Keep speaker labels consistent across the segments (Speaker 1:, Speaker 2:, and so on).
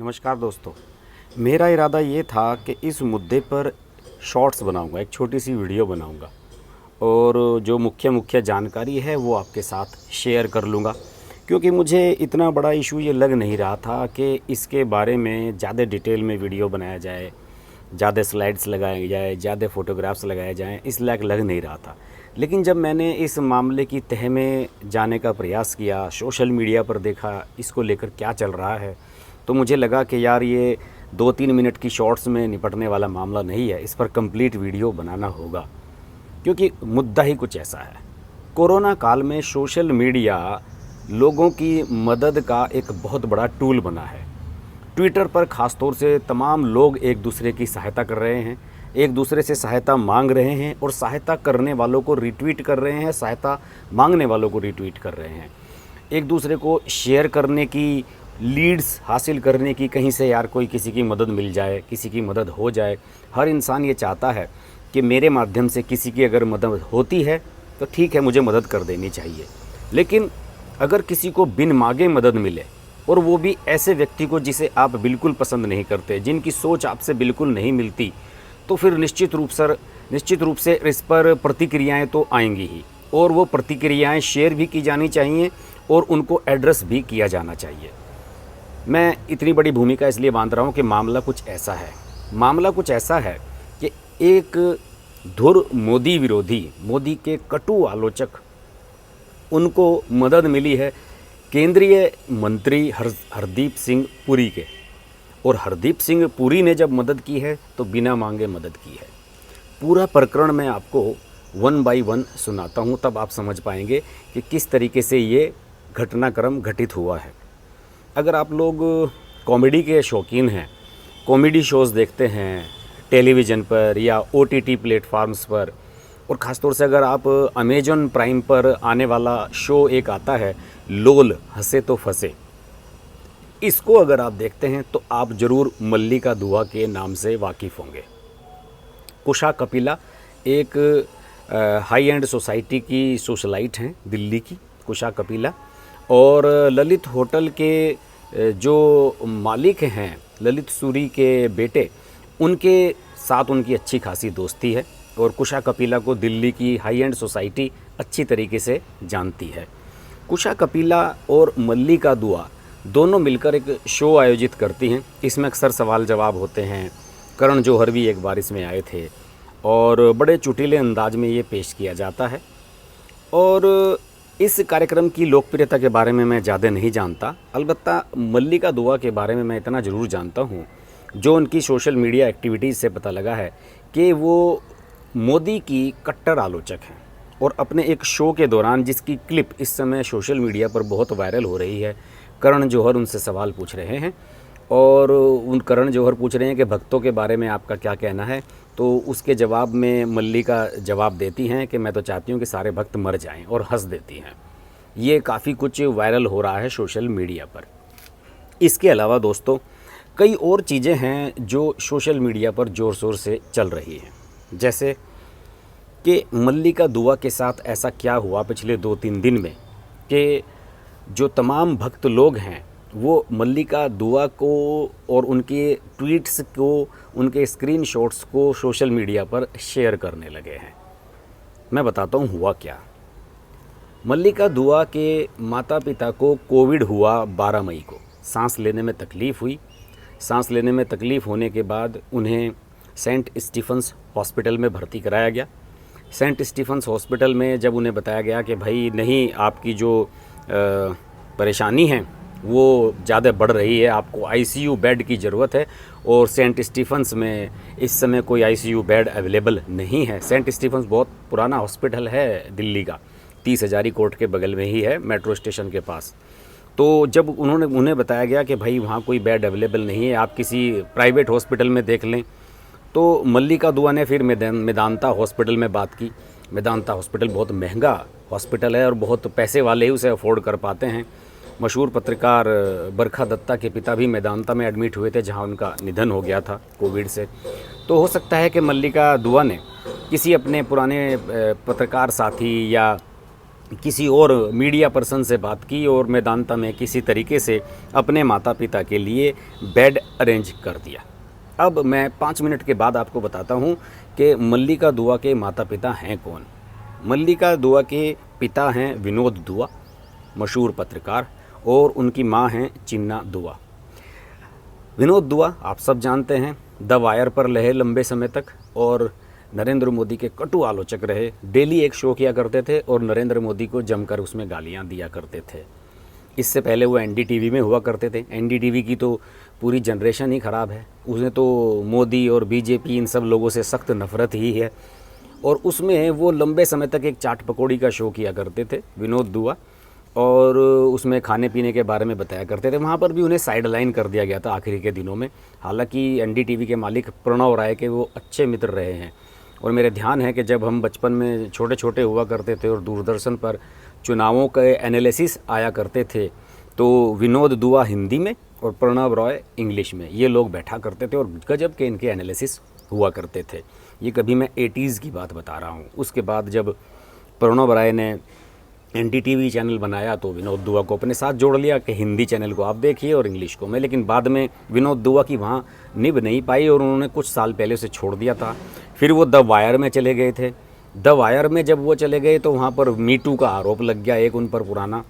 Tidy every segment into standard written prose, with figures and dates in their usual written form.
Speaker 1: नमस्कार दोस्तों। मेरा इरादा ये था कि इस मुद्दे पर शॉर्ट्स बनाऊंगा, एक छोटी सी वीडियो बनाऊंगा और जो मुख्य मुख्य जानकारी है वो आपके साथ शेयर कर लूँगा, क्योंकि मुझे इतना बड़ा इशू ये लग नहीं रहा था कि इसके बारे में ज़्यादा डिटेल में वीडियो बनाया जाए, ज़्यादा स्लाइड्स लगाए जाए, ज़्यादा फ़ोटोग्राफ्स लगाए जाएँ, इस लायक लग नहीं रहा था। लेकिन जब मैंने इस मामले की तह में जाने का प्रयास किया, सोशल मीडिया पर देखा इसको लेकर क्या चल रहा है, तो मुझे लगा कि यार ये 2-3 मिनट की शॉर्ट्स में निपटने वाला मामला नहीं है, इस पर कंप्लीट वीडियो बनाना होगा, क्योंकि मुद्दा ही कुछ ऐसा है। कोरोना काल में सोशल मीडिया लोगों की मदद का एक बहुत बड़ा टूल बना है। ट्विटर पर ख़ास तौर से तमाम लोग एक दूसरे की सहायता कर रहे हैं, एक दूसरे से सहायता मांग रहे हैं और सहायता करने वालों को रिट्वीट कर रहे हैं, सहायता मांगने वालों को रिट्वीट कर रहे हैं। एक दूसरे को शेयर करने की, लीड्स हासिल करने की, कहीं से यार कोई किसी की मदद मिल जाए, किसी की मदद हो जाए। हर इंसान ये चाहता है कि मेरे माध्यम से किसी की अगर मदद होती है तो ठीक है, मुझे मदद कर देनी चाहिए। लेकिन अगर किसी को बिन मांगे मदद मिले और वो भी ऐसे व्यक्ति को जिसे आप बिल्कुल पसंद नहीं करते, जिनकी सोच आपसे बिल्कुल नहीं मिलती, तो फिर निश्चित रूप से इस पर प्रतिक्रियाएं तो आएंगी ही, और वो प्रतिक्रियाएं शेयर भी की जानी चाहिए और उनको एड्रेस भी किया जाना चाहिए। मैं इतनी बड़ी भूमिका इसलिए बांध रहा हूँ कि मामला कुछ ऐसा है कि एक धुर मोदी विरोधी, मोदी के कटु आलोचक, उनको मदद मिली है केंद्रीय मंत्री हरदीप सिंह पुरी के। और हरदीप सिंह पुरी ने जब मदद की है तो बिना मांगे मदद की है। पूरा प्रकरण मैं आपको 1 बाय 1 सुनाता हूँ, तब आप समझ पाएंगे कि किस तरीके से ये घटनाक्रम घटित हुआ है। अगर आप लोग कॉमेडी के शौकीन हैं, कॉमेडी शोज़ देखते हैं टेलीविज़न पर या OTT प्लेटफार्म्स पर, और ख़ास तौर से अगर आप अमेजॉन प्राइम पर आने वाला शो एक आता है लोल, हंसे तो फंसे, इसको अगर आप देखते हैं तो आप ज़रूर मल्लिका दुआ के नाम से वाकिफ़ होंगे। कुशा कपिला एक हाई एंड सोसाइटी की सोशलाइट हैं दिल्ली की, कुशा कपिला, और ललित होटल के जो मालिक हैं, ललित सूरी के बेटे, उनके साथ उनकी अच्छी खासी दोस्ती है और कुशा कपिला को दिल्ली की हाई एंड सोसाइटी अच्छी तरीके से जानती है। कुशा कपिला और मल्लिका दुआ दोनों मिलकर एक शो आयोजित करती हैं। इसमें अक्सर सवाल जवाब होते हैं। करण जौहर भी एक बार इसमें आए थे और बड़े चुटीले अंदाज में ये पेश किया जाता है। और इस कार्यक्रम की लोकप्रियता के बारे में मैं ज़्यादा नहीं जानता, अलबत्ता मल्लिका दुआ के बारे में मैं इतना ज़रूर जानता हूँ, जो उनकी सोशल मीडिया एक्टिविटीज़ से पता लगा है कि वो मोदी की कट्टर आलोचक हैं। और अपने एक शो के दौरान, जिसकी क्लिप इस समय सोशल मीडिया पर बहुत वायरल हो रही है, करण जौहर उनसे सवाल पूछ रहे हैं और करण जौहर पूछ रहे हैं कि भक्तों के बारे में आपका क्या कहना है, तो उसके जवाब में मल्लिका जवाब देती हैं कि मैं तो चाहती हूँ कि सारे भक्त मर जाएं, और हंस देती हैं। ये काफ़ी कुछ वायरल हो रहा है सोशल मीडिया पर। इसके अलावा दोस्तों कई और चीज़ें हैं जो सोशल मीडिया पर ज़ोर शोर से चल रही हैं, जैसे कि मल्लिका दुआ के साथ ऐसा क्या हुआ पिछले 2-3 दिन में कि जो तमाम भक्त लोग हैं वो मल्लिका दुआ को और उनके ट्वीट्स को, उनके स्क्रीनशॉट्स को सोशल मीडिया पर शेयर करने लगे हैं। मैं बताता हूँ हुआ क्या। मल्लिका दुआ के माता पिता को कोविड हुआ 12 मई को। सांस लेने में तकलीफ़ हुई। सांस लेने में तकलीफ़ होने के बाद उन्हें सेंट स्टीफंस हॉस्पिटल में भर्ती कराया गया। सेंट स्टीफंस हॉस्पिटल में जब उन्हें बताया गया कि भाई नहीं, आपकी जो परेशानी है वो ज़्यादा बढ़ रही है, आपको आईसीयू बेड की ज़रूरत है, और सेंट स्टीफंस में इस समय कोई आईसीयू बेड अवेलेबल नहीं है। सेंट स्टीफंस बहुत पुराना हॉस्पिटल है दिल्ली का, 30 हज़ारी कोर्ट के बगल में ही है, मेट्रो स्टेशन के पास। तो जब उन्हें बताया गया कि भाई वहाँ कोई बेड अवेलेबल नहीं है, आप किसी प्राइवेट हॉस्पिटल में देख लें, तो मल्लिका दुआ ने फिर मेदांता हॉस्पिटल में बात की। मेदांता हॉस्पिटल बहुत महंगा हॉस्पिटल है और बहुत पैसे वाले ही उसे अफोर्ड कर पाते हैं। मशहूर पत्रकार बरखा दत्ता के पिता भी मेदांता में एडमिट हुए थे, जहां उनका निधन हो गया था कोविड से। तो हो सकता है कि मल्लिका दुआ ने किसी अपने पुराने पत्रकार साथी या किसी और मीडिया पर्सन से बात की और मेदांता में किसी तरीके से अपने माता पिता के लिए बेड अरेंज कर दिया। अब मैं 5 मिनट के बाद आपको बताता हूँ कि मल्लिका दुआ के माता पिता हैं कौन। मल्लिका दुआ के पिता हैं विनोद दुआ, मशहूर पत्रकार, और उनकी माँ हैं चिन्ना दुआ। विनोद दुआ आप सब जानते हैं, द वायर पर रहे लंबे समय तक और नरेंद्र मोदी के कटु आलोचक रहे। डेली एक शो किया करते थे और नरेंद्र मोदी को जमकर उसमें गालियां दिया करते थे। इससे पहले वो एनडीटीवी में हुआ करते थे। एनडीटीवी की तो पूरी जनरेशन ही ख़राब है, उसने तो मोदी और बीजेपी इन सब लोगों से सख्त नफरत ही है। और उसमें वो लंबे समय तक एक चाट पकौड़ी का शो किया करते थे विनोद दुआ, और उसमें खाने पीने के बारे में बताया करते थे। वहाँ पर भी उन्हें साइड लाइन कर दिया गया था आखिरी के दिनों में। हालांकि एनडीटीवी के मालिक प्रणव राय के वो अच्छे मित्र रहे हैं। और मेरे ध्यान है कि जब हम बचपन में छोटे छोटे हुआ करते थे और दूरदर्शन पर चुनावों के एनालिसिस आया करते थे, तो विनोद दुआ हिंदी में और प्रणव रॉय इंग्लिश में ये लोग बैठा करते थे और गजब के इनके एनालिसिस हुआ करते थे। ये कभी मैं 80s की बात बता रहा हूँ। उसके बाद जब प्रणव राय ने एनडीटीवी चैनल बनाया तो विनोद दुआ को अपने साथ जोड़ लिया कि हिंदी चैनल को आप देखिए और इंग्लिश को मैं। लेकिन बाद में विनोद दुआ की वहाँ निभ नहीं पाई और उन्होंने कुछ साल पहले उसे छोड़ दिया था। फिर वो द वायर में चले गए थे। द वायर में जब वो चले गए तो वहाँ पर मीटू का आरोप लग गया एक उन पर पुराना,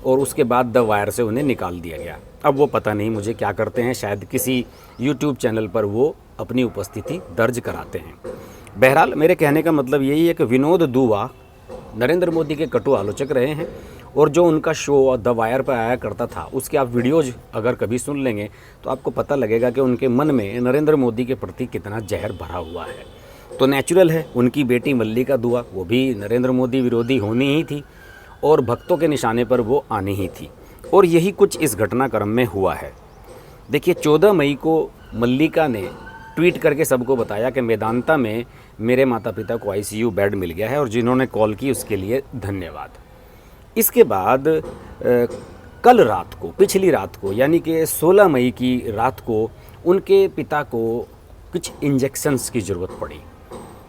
Speaker 1: और उसके बाद द वायर से उन्हें निकाल दिया गया। अब वो पता नहीं मुझे क्या करते हैं, शायद किसी यूट्यूब चैनल पर वो अपनी उपस्थिति दर्ज कराते हैं। बहरहाल मेरे कहने का मतलब यही है कि विनोद दुआ नरेंद्र मोदी के कटु आलोचक रहे हैं, और जो उनका शो द वायर पर आया करता था उसके आप वीडियोज अगर कभी सुन लेंगे तो आपको पता लगेगा कि उनके मन में नरेंद्र मोदी के प्रति कितना जहर भरा हुआ है। तो नेचुरल है उनकी बेटी मल्लिका दुआ वो भी नरेंद्र मोदी विरोधी होनी ही थी और भक्तों के निशाने पर वो आनी ही थी, और यही कुछ इस घटनाक्रम में हुआ है। देखिए 14 मई को मल्लिका ने ट्वीट करके सबको बताया कि मेदांता में मेरे माता पिता को आईसीयू बेड मिल गया है और जिन्होंने कॉल की उसके लिए धन्यवाद। इसके बाद कल रात को, पिछली रात को, यानी कि 16 मई की रात को उनके पिता को कुछ इंजेक्शंस की ज़रूरत पड़ी।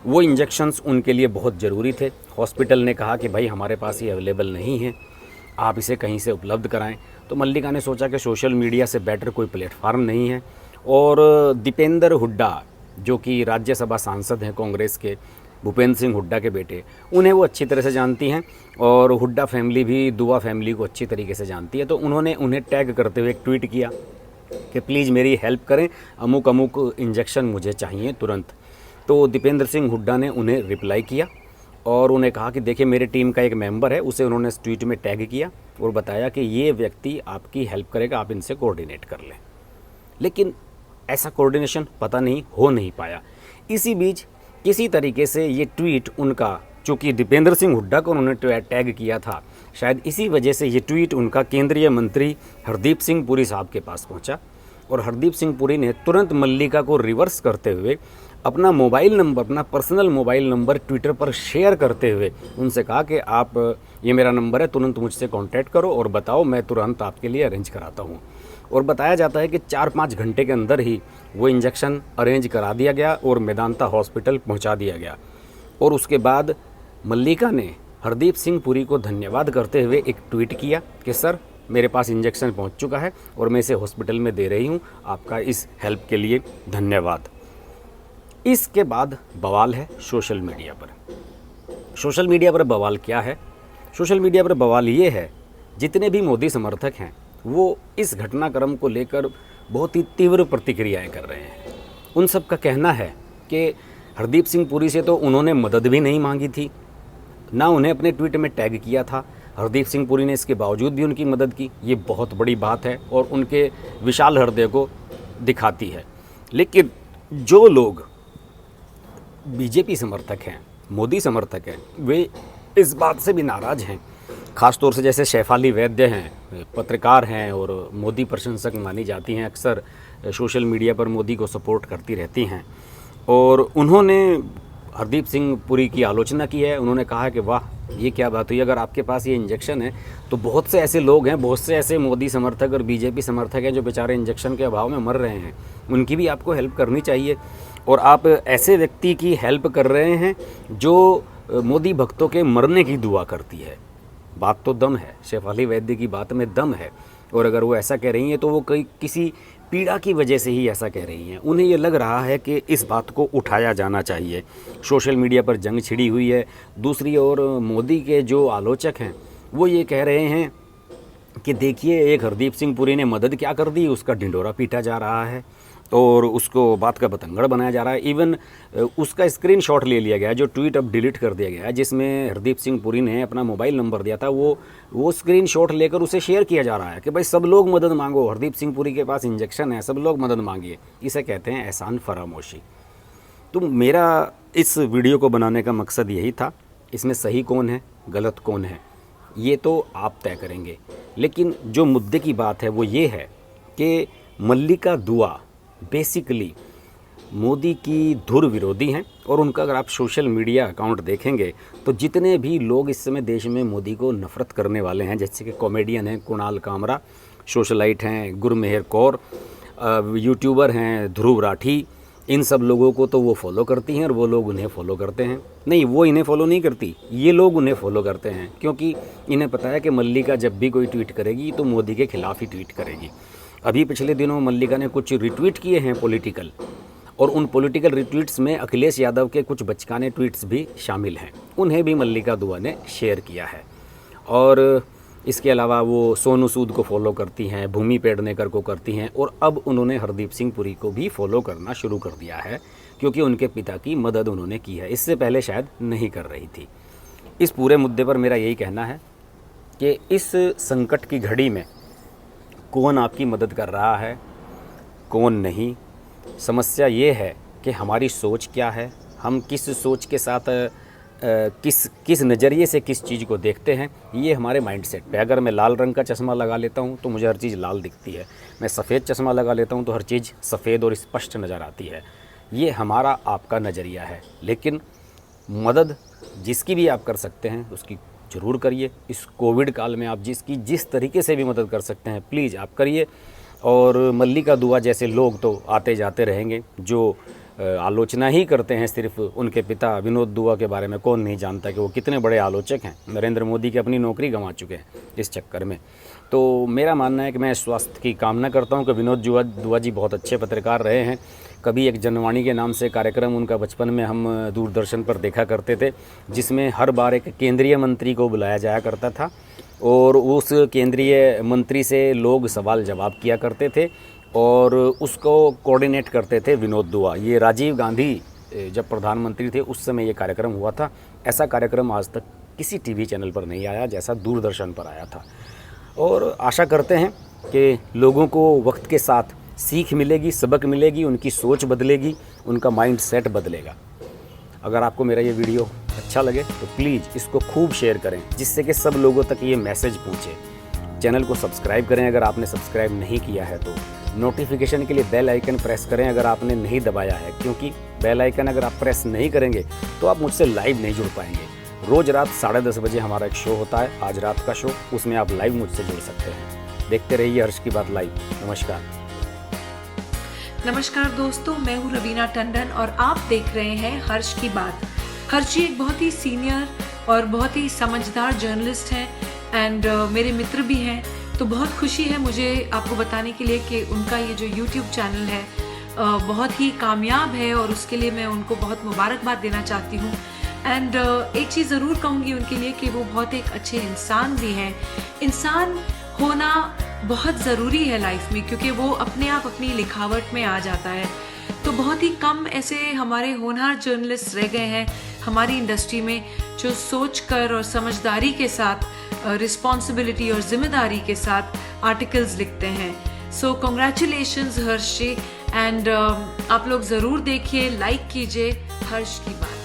Speaker 1: वो इंजेक्शंस उनके लिए बहुत ज़रूरी थे। हॉस्पिटल ने कहा कि भाई हमारे पास ये अवेलेबल नहीं है, आप इसे कहीं से उपलब्ध कराएं। तो मल्लिका ने सोचा कि सोशल मीडिया से बेटर कोई प्लेटफार्म नहीं है, और दीपेंद्र हुड्डा जो कि राज्यसभा सांसद हैं कांग्रेस के, भूपेंद्र सिंह हुड्डा के बेटे, उन्हें वो अच्छी तरह से जानती हैं और हुड्डा फैमिली भी दुआ फैमिली को अच्छी तरीके से जानती है। तो उन्होंने उन्हें टैग करते हुए एक ट्वीट किया कि प्लीज़ मेरी हेल्प करें, अमुक अमुक इंजेक्शन मुझे चाहिए तुरंत। तो दीपेंद्र सिंह हुड्डा ने उन्हें रिप्लाई किया और उन्हें कहा कि देखिए मेरे टीम का एक मेंबर है, उसे उन्होंने इस ट्वीट में टैग किया और बताया कि ये व्यक्ति आपकी हेल्प करेगा, आप इनसे कोऑर्डिनेट कर लें। लेकिन ऐसा कोऑर्डिनेशन पता नहीं हो नहीं पाया। इसी बीच किसी तरीके से ये ट्वीट उनका, चूँकि दीपेंद्र सिंह हुड्डा को उन्होंने टैग किया था, शायद इसी वजह से ये ट्वीट उनका केंद्रीय मंत्री हरदीप सिंह पुरी साहब के पास पहुंचा, और हरदीप सिंह पुरी ने तुरंत मल्लिका को रिवर्स करते हुए अपना मोबाइल नंबर, अपना पर्सनल मोबाइल नंबर ट्विटर पर शेयर करते हुए उनसे कहा कि आप, ये मेरा नंबर है, तुरंत मुझसे कांटेक्ट करो और बताओ, मैं तुरंत आपके लिए अरेंज कराता हूँ। और बताया जाता है कि 4-5 घंटे के अंदर ही वो इंजेक्शन अरेंज करा दिया गया और मेदांता हॉस्पिटल पहुँचा दिया गया। और उसके बाद मल्लिका ने हरदीप सिंह पुरी को धन्यवाद करते हुए एक ट्वीट किया कि सर मेरे पास इंजेक्शन पहुंच चुका है और मैं इसे हॉस्पिटल में दे रही हूं, आपका इस हेल्प के लिए धन्यवाद। इसके बाद बवाल है सोशल मीडिया पर। सोशल मीडिया पर बवाल क्या है? सोशल मीडिया पर बवाल ये है, जितने भी मोदी समर्थक हैं वो इस घटनाक्रम को लेकर बहुत ही तीव्र प्रतिक्रियाएं कर रहे हैं। उन सब का कहना है कि हरदीप सिंह पुरी से तो उन्होंने मदद भी नहीं मांगी थी, ना उन्हें अपने ट्वीट में टैग किया था। हरदीप सिंह पुरी ने इसके बावजूद भी उनकी मदद की। ये बहुत बड़ी बात है और उनके विशाल हृदय को दिखाती है। लेकिन जो लोग बीजेपी समर्थक हैं, मोदी समर्थक हैं, वे इस बात से भी नाराज़ हैं। ख़ास तौर से जैसे शेफाली वैद्य हैं, पत्रकार हैं और मोदी प्रशंसक मानी जाती हैं, अक्सर सोशल मीडिया पर मोदी को सपोर्ट करती रहती हैं, और उन्होंने हरदीप सिंह पुरी की आलोचना की है। उन्होंने कहा है कि वाह ये क्या बात हुई, अगर आपके पास ये इंजेक्शन है तो बहुत से ऐसे लोग हैं, बहुत से ऐसे मोदी समर्थक और बीजेपी समर्थक हैं जो बेचारे इंजेक्शन के अभाव में मर रहे हैं, उनकी भी आपको हेल्प करनी चाहिए। और आप ऐसे व्यक्ति की हेल्प कर रहे हैं जो मोदी भक्तों के मरने की दुआ करती है। बात तो दम है, शेफाली वैद्य की बात में दम है। और अगर वो ऐसा कह रही हैं तो वो किसी पीड़ा की वजह से ही ऐसा कह रही हैं। उन्हें ये लग रहा है कि इस बात को उठाया जाना चाहिए। सोशल मीडिया पर जंग छिड़ी हुई है। दूसरी ओर मोदी के जो आलोचक हैं वो ये कह रहे हैं कि देखिए, एक हरदीप सिंह पुरी ने मदद क्या कर दी, उसका ढिंढोरा पीटा जा रहा है और उसको बात का बतंगड़ बनाया जा रहा है। इवन उसका स्क्रीनशॉट ले लिया गया, जो ट्वीट अब डिलीट कर दिया गया है, जिसमें हरदीप सिंह पुरी ने अपना मोबाइल नंबर दिया था, वो स्क्रीनशॉट लेकर उसे शेयर किया जा रहा है कि भाई सब लोग मदद मांगो, हरदीप सिंह पुरी के पास इंजेक्शन है, सब लोग मदद मांगिए। इसे कहते हैं एहसान फरामोशी। तो मेरा इस वीडियो को बनाने का मकसद यही था। इसमें सही कौन है, गलत कौन है, ये तो आप तय करेंगे। लेकिन जो मुद्दे की बात है वो ये है कि मल्लिका दुआ बेसिकली मोदी की धुर विरोधी हैं। और उनका अगर आप सोशल मीडिया अकाउंट देखेंगे तो जितने भी लोग इस समय देश में मोदी को नफ़रत करने वाले हैं, जैसे कि कॉमेडियन हैं कुणाल कामरा, सोशलाइट हैं गुरमेहर कौर, यूट्यूबर हैं ध्रुव राठी, इन सब लोगों को तो वो फॉलो करती हैं और वो लोग उन्हें फॉलो करते हैं। नहीं, वो इन्हें फॉलो नहीं करती, ये लोग उन्हें फॉलो करते हैं, क्योंकि इन्हें पता है कि मल्लिका जब भी कोई ट्वीट करेगी तो मोदी के खिलाफ ही ट्वीट करेगी। अभी पिछले दिनों मल्लिका ने कुछ रिट्वीट किए हैं पॉलिटिकल, और उन पॉलिटिकल रिट्वीट्स में अखिलेश यादव के कुछ बचकाने ट्वीट्स भी शामिल हैं, उन्हें भी मल्लिका दुआ ने शेयर किया है। और इसके अलावा वो सोनू सूद को फॉलो करती हैं, भूमि पेडनेकर को करती हैं, और अब उन्होंने हरदीप सिंह पुरी को भी फॉलो करना शुरू कर दिया है, क्योंकि उनके पिता की मदद उन्होंने की है। इससे पहले शायद नहीं कर रही थी। इस पूरे मुद्दे पर मेरा यही कहना है कि इस संकट की घड़ी में कौन आपकी मदद कर रहा है, कौन नहीं। समस्या ये है कि हमारी सोच क्या है, हम किस सोच के साथ किस नज़रिए से किस चीज़ को देखते हैं, ये हमारे माइंडसेट पे। अगर मैं लाल रंग का चश्मा लगा लेता हूँ तो मुझे हर चीज़ लाल दिखती है, मैं सफ़ेद चश्मा लगा लेता हूँ तो हर चीज़ सफ़ेद और स्पष्ट नज़र आती है। ये हमारा आपका नज़रिया है। लेकिन मदद जिसकी भी आप कर सकते हैं उसकी ज़रूर करिए। इस कोविड काल में आप जिस तरीके से भी मदद कर सकते हैं प्लीज़ आप करिए। और मल्लिका दुआ जैसे लोग तो आते जाते रहेंगे, जो आलोचना ही करते हैं सिर्फ उनके पिता विनोद दुआ के बारे में। कौन नहीं जानता कि वो कितने बड़े आलोचक हैं, नरेंद्र मोदी की अपनी नौकरी गंवा चुके हैं इस चक्कर में। तो मेरा मानना है कि मैं स्वास्थ्य की कामना करता हूं कि विनोद दुआ जी बहुत अच्छे पत्रकार रहे हैं। कभी एक जनवाणी के नाम से कार्यक्रम उनका बचपन में हम दूरदर्शन पर देखा करते थे, जिसमें हर बार एक केंद्रीय मंत्री को बुलाया जाया करता था और उस केंद्रीय मंत्री से लोग सवाल जवाब किया करते थे और उसको कोऑर्डिनेट करते थे विनोद दुआ। ये राजीव गांधी जब प्रधानमंत्री थे उस समय ये कार्यक्रम हुआ था। ऐसा कार्यक्रम आज तक किसी टीवी चैनल पर नहीं आया जैसा दूरदर्शन पर आया था। और आशा करते हैं कि लोगों को वक्त के साथ सीख मिलेगी, सबक मिलेगी, उनकी सोच बदलेगी, उनका माइंड सेट बदलेगा। अगर आपको मेरा ये वीडियो अच्छा लगे तो प्लीज़ इसको खूब शेयर करें, जिससे कि सब लोगों तक ये मैसेज पहुँचे। चैनल को सब्सक्राइब करें अगर आपने सब्सक्राइब नहीं किया है तो। नोटिफिकेशन के लिए बेल आइकन प्रेस करें अगर आपने नहीं दबाया है, क्योंकि बेल आइकन अगर आप प्रेस नहीं करेंगे तो आप मुझसे लाइव नहीं जुड़ पाएंगे। रोज़ रात 10:30 बजे हमारा एक शो होता है, आज रात का शो, उसमें आप लाइव मुझसे जुड़ सकते हैं। देखते रहिए हर्ष की बात लाइव।
Speaker 2: नमस्कार दोस्तों, मैं हूँ रवीना टंडन और आप देख रहे हैं हर्ष की बात। हर्ष जी एक बहुत ही सीनियर और बहुत ही समझदार जर्नलिस्ट हैं एंड मेरे मित्र भी हैं। तो बहुत खुशी है मुझे आपको बताने के लिए कि उनका ये जो YouTube चैनल है बहुत ही कामयाब है और उसके लिए मैं उनको बहुत मुबारकबाद देना चाहती हूँ। एंड एक चीज़ ज़रूर कहूँगी उनके लिए कि वो बहुत एक अच्छे इंसान भी हैं। इंसान होना बहुत ज़रूरी है लाइफ में, क्योंकि वो अपने आप अपनी लिखावट में आ जाता है। तो बहुत ही कम ऐसे हमारे होनहार जर्नलिस्ट रह गए हैं हमारी इंडस्ट्री में जो सोचकर और समझदारी के साथ, रिस्पॉन्सिबिलिटी और जिम्मेदारी के साथ आर्टिकल्स लिखते हैं। सो कॉन्ग्रेचुलेशंस हर्ष जी, एंड आप लोग ज़रूर देखिए, लाइक कीजिए हर्ष की बात।